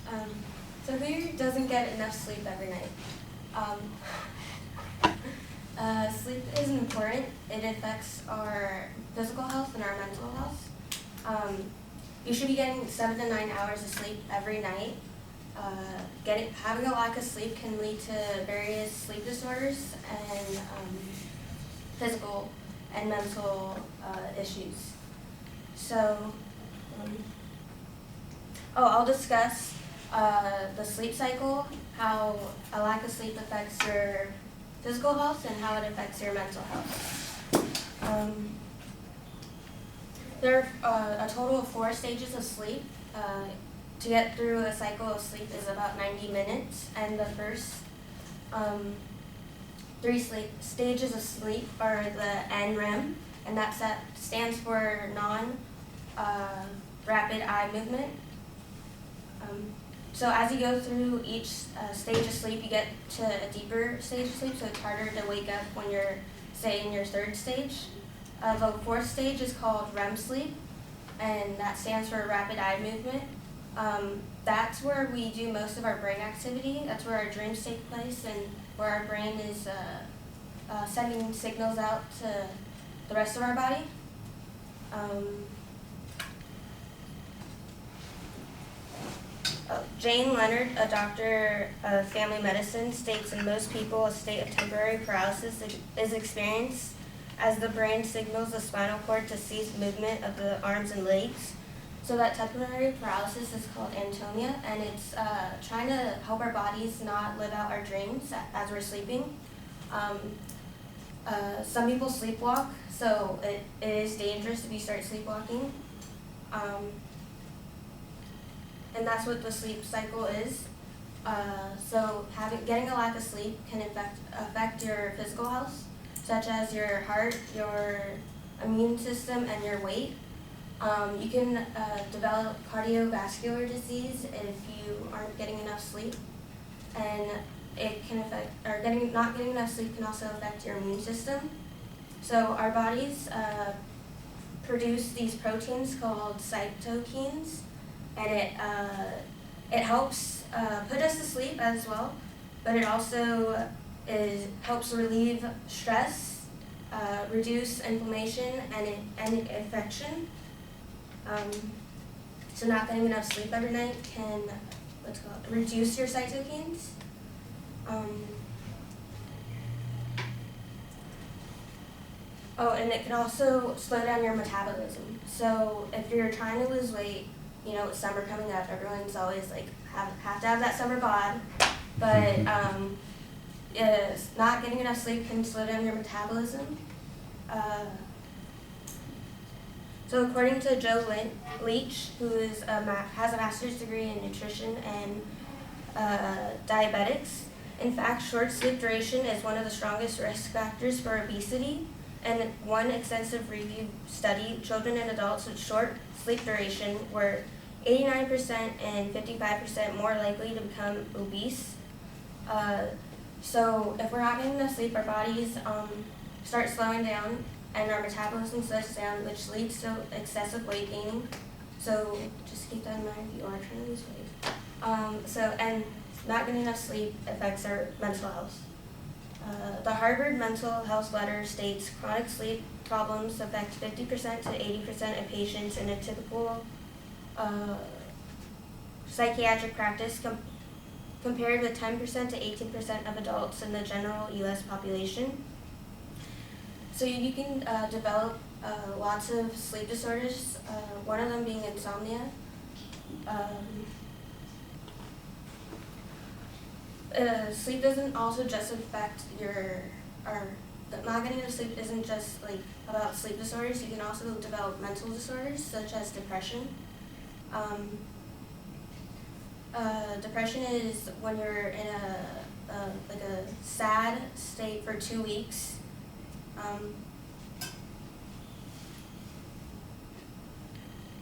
Um, so who doesn't get enough sleep every night? Sleep is important. It affects our physical health and our mental health. You should be getting 7 to 9 hours of sleep every night. Having a lack of sleep can lead to various sleep disorders and physical and mental issues. So, I'll discuss the sleep cycle, how a lack of sleep affects your physical health and how it affects your mental health. There are a total of 4 stages of sleep. To get through a cycle of sleep is about 90 minutes, and the first 3 stages of sleep are the NREM, and that stands for non-rapid eye movement. So as you go through each stage of sleep, you get to a deeper stage of sleep, so it's harder to wake up when you're, say, in your 3rd stage. The 4th stage is called Rem Sleep, and that stands for rapid eye movement. That's where we do most of our brain activity. That's where our dreams take place and where our brain is sending signals out to the rest of our body. Jane Leonard, a doctor of family medicine, states in most people a state of temporary paralysis is experienced as the brain signals the spinal cord to cease movement of the arms and legs. So that temporary paralysis is called antonia, and it's trying to help our bodies not live out our dreams as we're sleeping. Some people sleepwalk, so it is dangerous if you start sleepwalking. And that's what the sleep cycle is. So getting a lack of sleep can affect your physical health, such as your heart, your immune system, and your weight. You can develop cardiovascular disease if you aren't getting enough sleep, and it can not getting enough sleep can also affect your immune system. So our bodies produce these proteins called cytokines, and it helps put us to sleep as well, but it also helps relieve stress, reduce inflammation and infection. So not getting enough sleep every night can reduce your cytokines. And it can also slow down your metabolism. So if you're trying to lose weight, with summer coming up, everyone's always like have to have that summer bod, but not getting enough sleep can slow down your metabolism. So according to Joe Leach, who has a master's degree in nutrition and diabetics, in fact, short sleep duration is one of the strongest risk factors for obesity. And one extensive review study, children and adults with short sleep duration were 89% and 55% more likely to become obese. So if we're not getting enough sleep, our bodies start slowing down and our metabolism slows down, which leads to excessive weight gaining. So just keep that in mind if you are trying to lose weight. And not getting enough sleep affects our mental health. The Harvard Mental Health Letter states chronic sleep problems affect 50% to 80% of patients in a typical psychiatric practice compared with 10% to 18% of adults in the general U.S. population. So you can develop lots of sleep disorders, one of them being insomnia. Sleep doesn't also just affect not getting enough sleep isn't just like about sleep disorders. You can also develop mental disorders such as depression. Depression is when you're in a sad state for 2 weeks.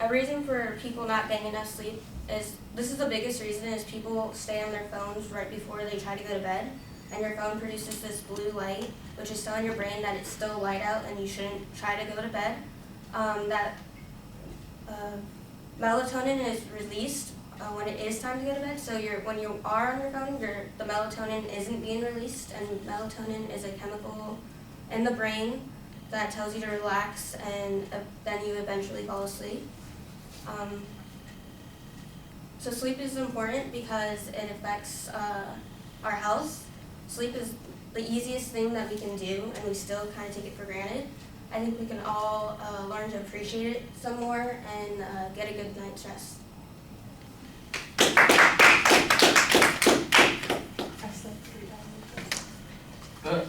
A reason for people not getting enough sleep is the biggest reason is people stay on their phones right before they try to go to bed, and your phone produces this blue light, which is telling your brain that it's still light out and you shouldn't try to go to bed. Melatonin is released when it is time to go to bed. So when you are on your phone, the melatonin isn't being released, and melatonin is a chemical in the brain that tells you to relax, and then you eventually fall asleep. So sleep is important because it affects our health. Sleep is the easiest thing that we can do, and we still kind of take it for granted. I think we can all learn to appreciate it some more and get a good night's rest.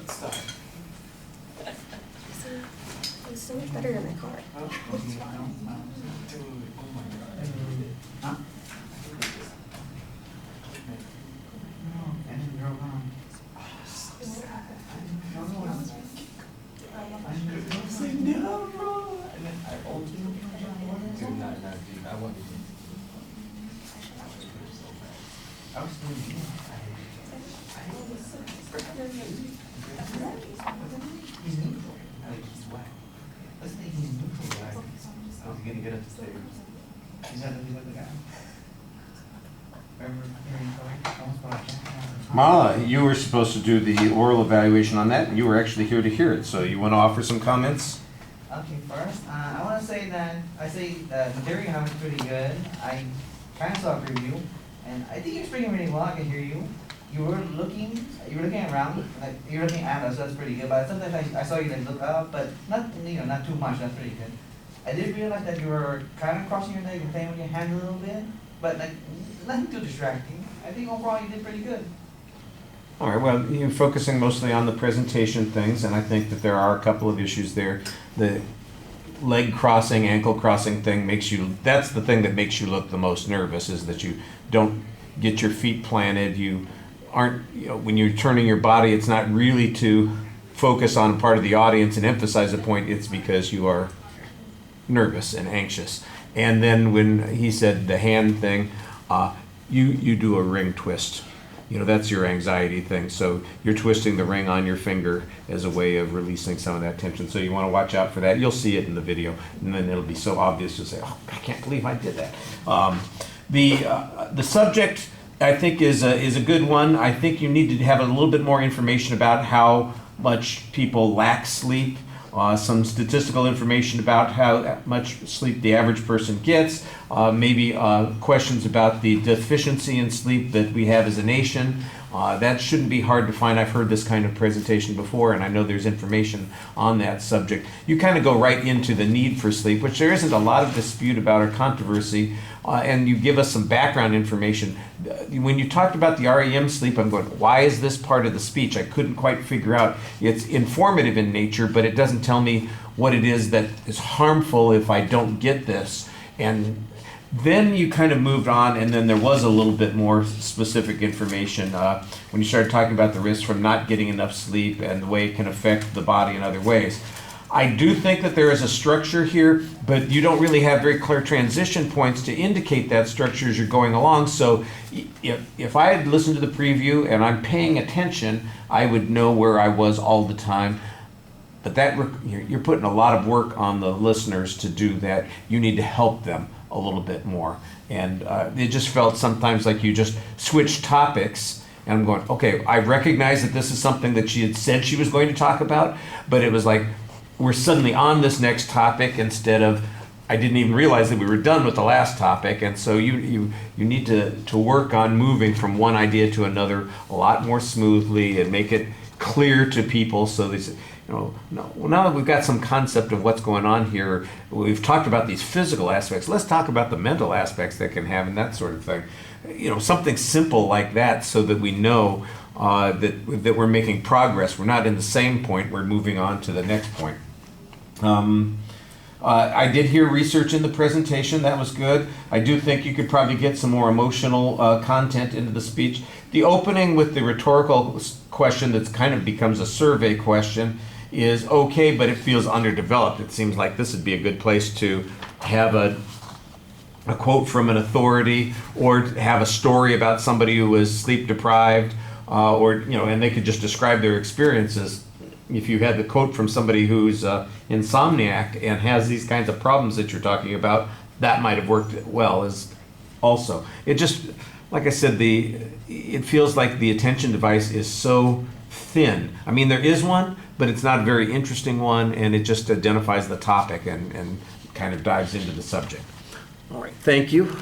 Stop. It's so much better than my car. Oh my God. No, bro. And then I hold you. Dude, not deep. I want you to. I was doing it. He's neutral. Like, he's whack. Let's think he's neutral. Like, I was gonna get up the stairs. He's not the guy. Remember hearing Mala, you were supposed to do the oral evaluation on that, and you were actually here to hear it. So you want to offer some comments? Okay, first, I want to say that the theory you have is pretty good. I kind of saw a preview, and I think you're speaking really well. I can hear you. You were looking around, like you're looking at us. That's pretty good. But sometimes I saw you like look up, but not not too much. That's pretty good. I did realize that you were kind of crossing your leg and playing with your hand a little bit, but like nothing too distracting. I think overall you did pretty good. All right, well, you're focusing mostly on the presentation things, and I think that there are a couple of issues there. The leg crossing, ankle crossing thing that's the thing that makes you look the most nervous, is that you don't get your feet planted. You aren't, when you're turning your body, it's not really to focus on part of the audience and emphasize a point. It's because you are nervous and anxious. And then when he said the hand thing, you do a ring twist. That's your anxiety thing. So you're twisting the ring on your finger as a way of releasing some of that tension. So you want to watch out for that. You'll see it in the video, and then it'll be so obvious to say, "Oh, I can't believe I did that." The subject, I think, is a good one. I think you need to have a little bit more information about how much people lack sleep. Some statistical information about how much sleep the average person gets, maybe questions about the deficiency in sleep that we have as a nation. That shouldn't be hard to find. I've heard this kind of presentation before, and I know there's information on that subject. You kind of go right into the need for sleep, which there isn't a lot of dispute about or controversy, and you give us some background information. When you talked about the REM sleep, I'm going, why is this part of the speech? I couldn't quite figure out. It's informative in nature, but it doesn't tell me what it is that is harmful if I don't get this. And then you kind of moved on, and then there was a little bit more specific information when you started talking about the risks from not getting enough sleep and the way it can affect the body in other ways. I do think that there is a structure here, but you don't really have very clear transition points to indicate that structure as you're going along. So if I had listened to the preview and I'm paying attention, I would know where I was all the time. But you're putting a lot of work on the listeners to do that. You need to help them a little bit more. And it just felt sometimes like you just switched topics. And I'm going, okay, I recognize that this is something that she had said she was going to talk about, but it was like, we're suddenly on this next topic instead of, I didn't even realize that we were done with the last topic. And so you need to work on moving from one idea to another a lot more smoothly and make it clear to people so they say, now that we've got some concept of what's going on here, we've talked about these physical aspects, let's talk about the mental aspects that can have and that sort of thing. Something simple like that so that we know that we're making progress. We're not in the same point, we're moving on to the next point. I did hear research in the presentation, that was good. I do think you could probably get some more emotional content into the speech. The opening with the rhetorical question that kind of becomes a survey question is okay, but it feels underdeveloped. It seems like this would be a good place to have a quote from an authority, or have a story about somebody who was sleep deprived, and they could just describe their experiences. If you had the quote from somebody who's insomniac and has these kinds of problems that you're talking about, that might have worked well as also. It just, like I said, it feels like the attention device is so thin. I mean, there is one, but it's not a very interesting one, and it just identifies the topic and kind of dives into the subject. All right, thank you.